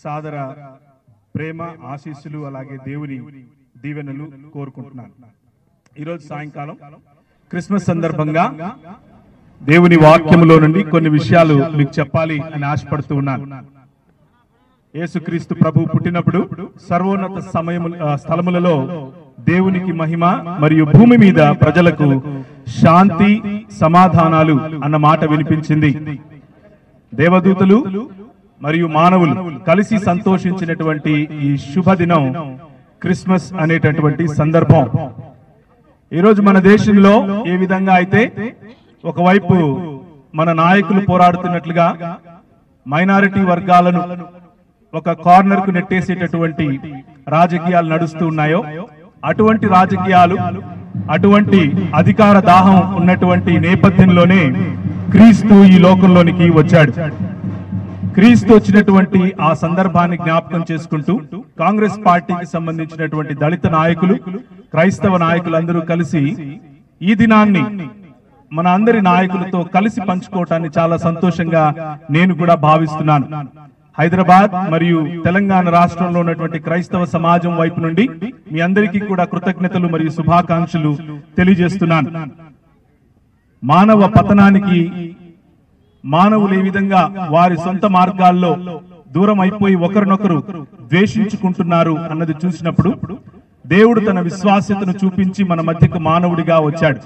సాదర ప్రేమ ఆశీస్సులు అలాగే దేవుని దీవెనలు కోరుకుంటున్నాను. ఈరోజు సాయంకాలం క్రిస్మస్ సందర్భంగా దేవుని వాక్యములో నుండి కొన్ని విషయాలు మీకు చెప్పాలి అని ఆశపడుతూ ఉన్నాను. యేసుక్రీస్తు ప్రభు పుట్టినప్పుడు సర్వోన్నత స్థలములలో దేవునికి మహిమ మరియు భూమి మీద ప్రజలకు శాంతి సమాధానాలు అన్న మాట వినిపించింది. దేవదూతలు మరియు మానవులు కలిసి సంతోషించినటువంటి ఈ శుభదినం క్రిస్మస్ అనేటటువంటి సందర్భం. ఈరోజు మన దేశంలో ఏ విధంగా అయితే ఒకవైపు మన నాయకులు పోరాడుతున్నట్లుగా మైనారిటీ వర్గాలను ఒక కార్నర్ కు నెట్టేసేటటువంటి రాజకీయాలు నడుస్తూ ఉన్నాయో, అటువంటి రాజకీయాలు, అటువంటి అధికార దాహం ఉన్నటువంటి నేపథ్యంలోనే క్రీస్తు ఈ లోకంలోనికి వచ్చాడు. క్రీస్తు వచ్చినటువంటి ఆ సందర్భాన్ని జ్ఞాపకం చేసుకుంటూ కాంగ్రెస్ పార్టీకి సంబంధించినటువంటి దళిత నాయకులు, క్రైస్తవ నాయకులందరూ కలిసి ఈ దినాన్ని మన అందరి నాయకులతో కలిసి పంచుకోవటాన్ని చాలా సంతోషంగా నేను కూడా భావిస్తున్నాను. హైదరాబాద్ మరియు తెలంగాణ రాష్ట్రంలో ఉన్నటువంటి క్రైస్తవ సమాజం వైపు నుండి మీ అందరికీ కూడా కృతజ్ఞతలు మరియు శుభాకాంక్షలు తెలియజేస్తున్నాను. మానవ పతనానికి మానవులు ఏ విధంగా వారి సొంత మార్గాల్లో దూరం అయిపోయి ఒకరినొకరు ద్వేషించుకుంటున్నారు అన్నది చూసినప్పుడు దేవుడు తన విశ్వాస్యతను చూపించి మన మధ్యకు మానవుడిగా వచ్చాడు.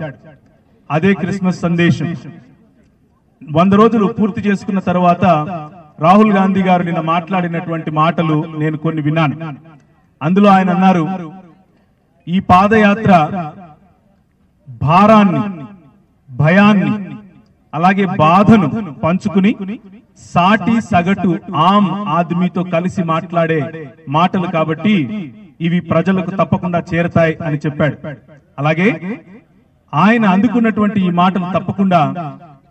అదే క్రిస్మస్ సందేశం. 100 రోజులు పూర్తి చేసుకున్న తర్వాత రాహుల్ గాంధీ గారు నిన్న మాట్లాడినటువంటి మాటలు నేను కొన్ని విన్నాను. అందులో ఆయన అన్నారు, ఈ పాదయాత్ర భారాన్ని, భయాన్ని, అలాగే బాధను పంచుకుని సాటి సగటు ఆమ్ ఆద్మీతో కలిసి మాట్లాడే మాటలు కాబట్టి ఇవి ప్రజలకు తప్పకుండా చేరతాయి అని చెప్పాడు. అలాగే ఆయన అందుకున్నటువంటి ఈ మాటలు తప్పకుండా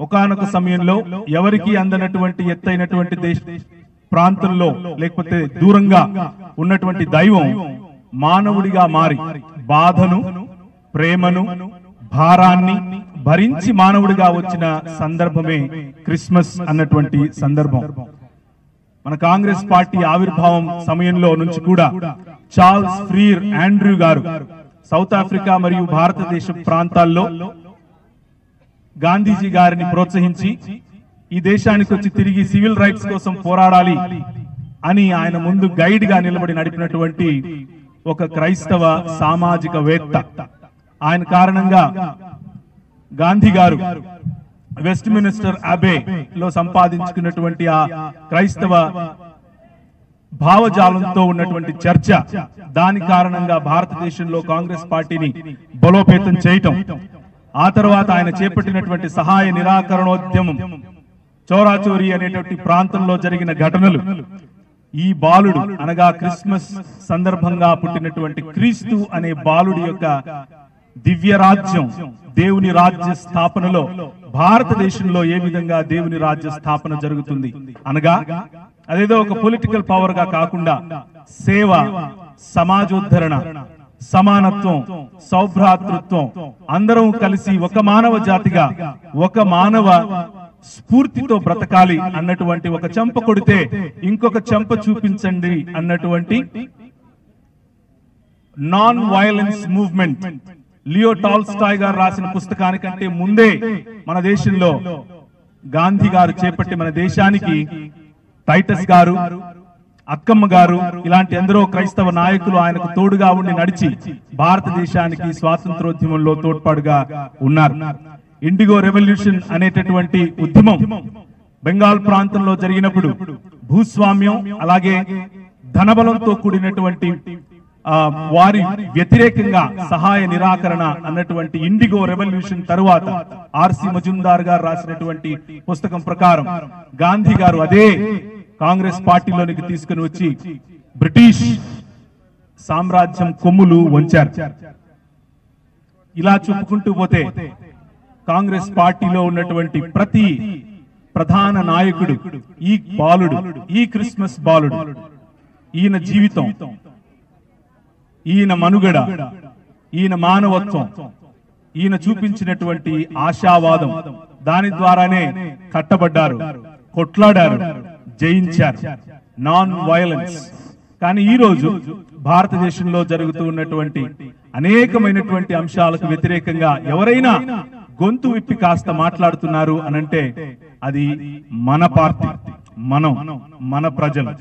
ఒకానొక సమయంలో ఎవరికి అందనటువంటి ఎత్తైనటువంటి దేశ ప్రాంతంలో లేకపోతే దూరంగా ఉన్నటువంటి దైవం మానవుడిగా మారి బాధను, ప్రేమను, భారాన్ని భరించి మానవుడిగా వచ్చిన సందర్భమే క్రిస్మస్ అన్నటువంటి సందర్భం. మన కాంగ్రెస్ పార్టీ ఆవిర్భావం సమయంలో నుంచి కూడా చార్ల్స్ ఫ్రీర్ ఆండ్రూ గారు సౌత్ ఆఫ్రికా మరియు భారతదేశ ప్రాంతాల్లో గాంధీజీ గారిని ప్రోత్సహించి ఈ దేశానికి వచ్చి తిరిగి సివిల్ రైట్స్ కోసం పోరాడాలి అని ఆయన ముందు గైడ్ గా నిలబడి నడిపినటువంటి ఒక క్రైస్తవ సామాజికవేత్త. ఆయన కారణంగా గాంధీ గారు వెస్ట్ మినిస్టర్ అబే లో సంపాదించుకున్నటువంటి ఆ క్రైస్తవ భావజాలంతో ఉన్నటువంటి చర్చ, దాని కారణంగా భారతదేశంలో కాంగ్రెస్ పార్టీని బలోపేతం చేయటం, ఆ తర్వాత ఆయన చేపట్టినటువంటి సహాయ నిరాకరణోద్యమం, చోరాచోరీ అనేటువంటి ప్రాంతంలో జరిగిన ఘటనలు, ఈ బాలుడు అనగా క్రిస్మస్ సందర్భంగా పుట్టినటువంటి క్రీస్తు అనే బాలుడి యొక్క దివ్య రాజ్యం, దేవుని రాజ్య స్థాపనలో భారతదేశంలో ఏ విధంగా దేవుని రాజ్య స్థాపన జరుగుతుంది అనగా అదేదో ఒక పొలిటికల్ పవర్ గా కాకుండా సేవ, సమాజోద్ధరణ, సమానత్వం, సౌభ్రాతృత్వం, అందరం కలిసి ఒక మానవ జాతిగా ఒక మానవ స్ఫూర్తితో బ్రతకాలి అన్నటువంటి, ఒక చెంప కొడితే ఇంకొక చెంప చూపించండి అన్నటువంటి non violence movement Leo Tolstoy గారు రాసిన పుస్తకానికంటే ముందే మన దేశంలో గాంధీ గారు చేపట్టి మన దేశానికి టైటస్ గారు, అక్కమ్మ గారు ఇలాంటి ఎందరో క్రైస్తవ నాయకులు ఆయనకు తోడుగా ఉండి నడిచి భారతదేశానికి స్వాతంత్రోద్యమంలో తోడ్పాటుగా ఉన్నారు. ఇండిగో రెవల్యూషన్ అనేటటువంటి ఉద్యమం బెంగాల్ ప్రాంతంలో జరిగినప్పుడు భూస్వామ్యం అలాగే ధనబలంతో కూడినటువంటి వారి వ్యతిరేకంగా సహాయ నిరాకరణ అన్నటువంటి ఇండిగో రెవల్యూషన్ తరువాత ఆర్సి మజుందార్ గారు రాసినటువంటి పుస్తకం ప్రకారం గాంధీ గారు అదే కాంగ్రెస్ పార్టీలోనికి తీసుకుని వచ్చి బ్రిటిష్ సామ్రాజ్యం కొమ్ములు వంచారు. ఇలా చెప్పుకుంటూ పోతే కాంగ్రెస్ పార్టీలో ఉన్నటువంటి ప్రతి ప్రధాన నాయకుడు ఈ బాలుడు, ఈ క్రిస్మస్ బాలుడు, ఈయన జీవితం, ఈయన మనుగడ, ఈయన మానవత్వం, ఈయన చూపించినటువంటి ఆశావాదం, దాని ద్వారానే కట్టబడ్డారు, కొట్లాడారు, జయించారు. Non violence. కానీ ఈ రోజు భారతదేశంలో జరుగుతూ ఉన్నటువంటి అనేకమైనటువంటి అంశాలకు వ్యతిరేకంగా ఎవరైనా గొంతు విప్పి కాస్త మాట్లాడుతున్నారు అనంటే అది మన పార్టీ, మన ప్రజలు.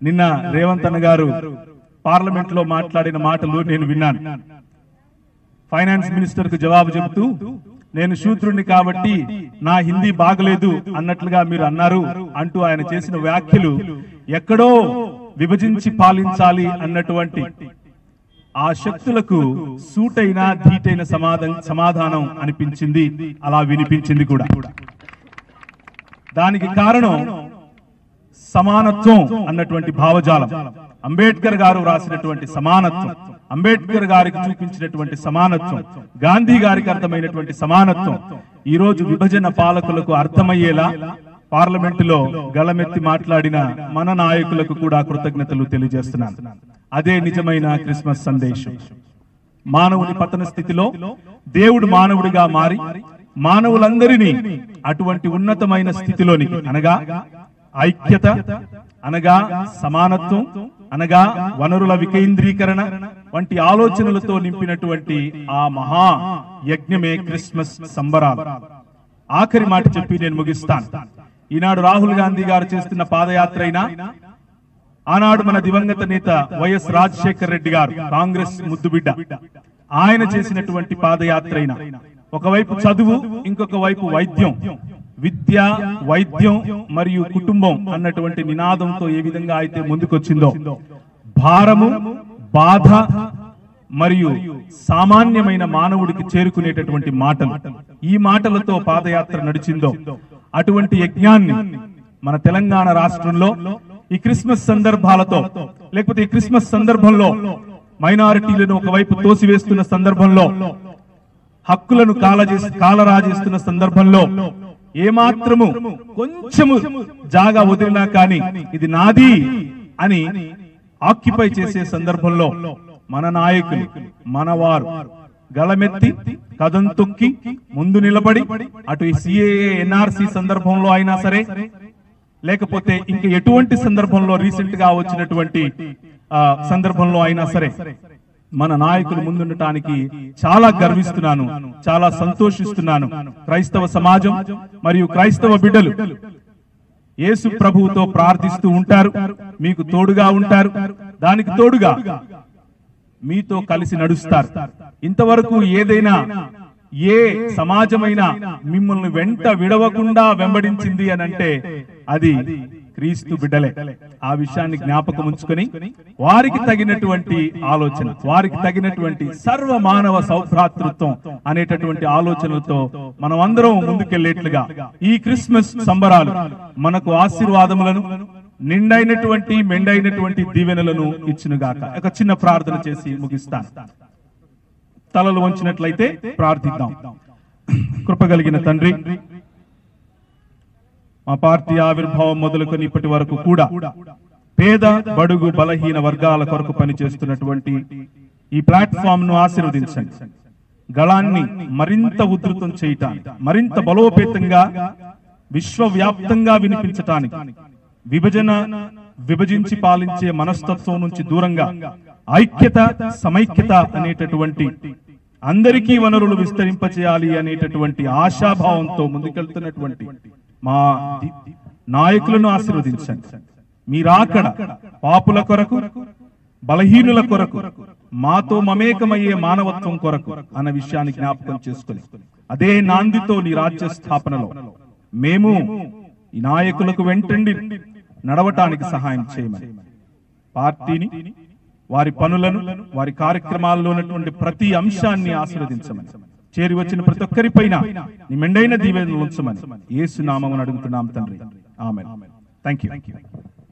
నిన్న రేవంత్ అన్న గారు పార్లమెంట్ లో మాట్లాడిన మాటలు నేను విన్నాను. ఫైనాన్స్ మినిస్టర్ కు జవాబు చెబుతూ, నేను శూద్రుణ్ణి కాబట్టి నా హిందీ బాగలేదు అన్నట్లుగా మీరు అన్నారు అంటూ ఆయన చేసిన వ్యాఖ్యలు ఎక్కడో విభజించి పాలించాలి అన్నటువంటి ఆ శక్తులకు సూటైన ధీటైన సమాధానం అనిపించింది, అలా వినిపించింది కూడా. దానికి కారణం సమానత్వం అన్నటువంటి భావజాలం. అంబేద్కర్ గారు రాసినటువంటి సమానత్వం, అంబేద్కర్ గారికి చూపించినటువంటి సమానత్వం, గాంధీ గారికి అర్థమైనటువంటి సమానత్వం ఈ రోజు విభజన పాలకులకు అర్థమయ్యేలా పార్లమెంటులో గళమెత్తి మాట్లాడిన మన నాయకులకు కూడా కృతజ్ఞతలు తెలియజేస్తున్నాను. అదే నిజమైన క్రిస్మస్ సందేశం. మానవుని పతన స్థితిలో దేవుడు మానవుడిగా మారి మానవులందరినీ అటువంటి ఉన్నతమైన స్థితిలోనికి, అనగా ఐక్యత, అనగా సమానత్వం, అనగా వనరుల వికేంద్రీకరణ వంటి ఆలోచనలతో నింపినటువంటి ఆ మహా యజ్ఞమే క్రిస్మస్ సంబరాలు. ఆఖరి మాట చెప్పి నేను ముగిస్తాను. ఈనాడు రాహుల్ గాంధీ గారు చేస్తున్న పాదయాత్ర అయినా, ఆనాడు మన దివంగత నేత వైఎస్ రాజశేఖర్ రెడ్డి గారు, కాంగ్రెస్ ముద్దుబిడ్డ, ఆయన చేసినటువంటి పాదయాత్ర అయినా, ఒకవైపు చదువు, ఇంకొక వైపు వైద్యం, విద్య, వైద్యం మరియు కుటుంబం అన్నటువంటి నినాదంతో ఏ విధంగా అయితే ముందుకొచ్చిందో, భారము, బాధ మరియు సామాన్యమైన మానవుడికి చేరుకునేటటువంటి మాటలు, ఈ మాటలతో పాదయాత్ర నడిచిందో, అటువంటి యజ్ఞాన్ని మన తెలంగాణ రాష్ట్రంలో ఈ క్రిస్మస్ సందర్భాలతో, లేకపోతే ఈ క్రిస్మస్ సందర్భంలో మైనారిటీలను ఒకవైపు తోసివేస్తున్న సందర్భంలో, హక్కులను కాలరాజేస్తున్న సందర్భంలో ఏమాత్రము కొంచెము జాగా వదిలినా కానీ ఇది నాది అని ఆక్యుపై చేసే సందర్భంలో మన నాయకులు, మనవారు గళమెత్తి కదం తొక్కి ముందు నిలబడి, అటు సిఏఏ ఎన్ఆర్సీ సందర్భంలో అయినా సరే, లేకపోతే ఇంకా ఎటువంటి సందర్భంలో రీసెంట్ గా వచ్చినటువంటి సందర్భంలో అయినా సరే, మన నాయకులు ముందుండటానికి చాలా గర్విస్తున్నాను, చాలా సంతోషిస్తున్నాను. క్రైస్తవ సమాజం మరియు క్రైస్తవ బిడ్డలు యేసు ప్రభువుతో ప్రార్థిస్తూ ఉంటారు, మీకు తోడుగా ఉంటారు, దానికి తోడుగా మీతో కలిసి నడుస్తారు. ఇంతవరకు ఏదైనా ఏ సమాజమైనా మిమ్మల్ని వెంట విడవకుండా వెంబడించింది అని అంటే అది క్రీస్తు బిడ్డలే. ఆ విషయాన్ని జ్ఞాపకం ఉంచుకొని వారికి తగినటువంటి ఆలోచన, వారికి తగినటువంటి సర్వ మానవ సౌభ్రాతృత్వం అనేటటువంటి ఆలోచనలతో మనం అందరం ముందుకెళ్లేట్లుగా ఈ క్రిస్మస్ సంబరాలు మనకు ఆశీర్వాదములను, నిండైనటువంటి మెండైనటువంటి దీవెనలను ఇచ్చునుగాక. ఒక చిన్న ప్రార్థన చేసి ముగిస్తాను. తలలు వంచినట్లయితే ప్రార్థిద్దాం. కృపగలిగిన తండ్రి, మా పార్టీ ఆవిర్భావం మొదలుకొని ఇప్పటి వరకు కూడా పేద, బడుగు, బలహీన వర్గాల కొరకు పనిచేస్తున్నటువంటి ఈ ప్లాట్ఫామ్ ను ఆశీర్వదించండి. గళాన్ని మరింత ఉధృతం చేయటానికి, మరింత బలోపేతంగా విశ్వవ్యాప్తంగా వినిపించటానికి, విభజించి పాలించే మనస్తత్వం నుంచి దూరంగా ఐక్యత, సమైక్యత అనేటటువంటి, అందరికీ వనరులు విస్తరింపచేయాలి అనేటటువంటి ఆశాభావంతో ముందుకెళ్తున్నటువంటి మా నాయకులను ఆశీర్వదించండి. మీరాకడ పాపుల కొరకు, బలహీనుల కొరకు, మాతో మమేకమయ్యే మానవత్వం కొరకు అన్న విషయాన్ని జ్ఞాపకం చేసుకుని, అదే నాందితో నీ రాజ్య స్థాపనలో మేము ఈ నాయకులకు వెంటండి నడవటానికి సహాయం చేయమని, పార్టీని, వారి పనులను, వారి కార్యక్రమాల్లో ఉన్నటువంటి ప్రతి అంశాన్ని ఆశీర్వదించమని, చేరి వచ్చిన ప్రతి ఒక్కరిపైన నీ మెండైన దీవెనలు ఉంచమని యేసు నామమున అడుగుతున్నాం తండ్రి. ఆమేన్. థాంక్యూ.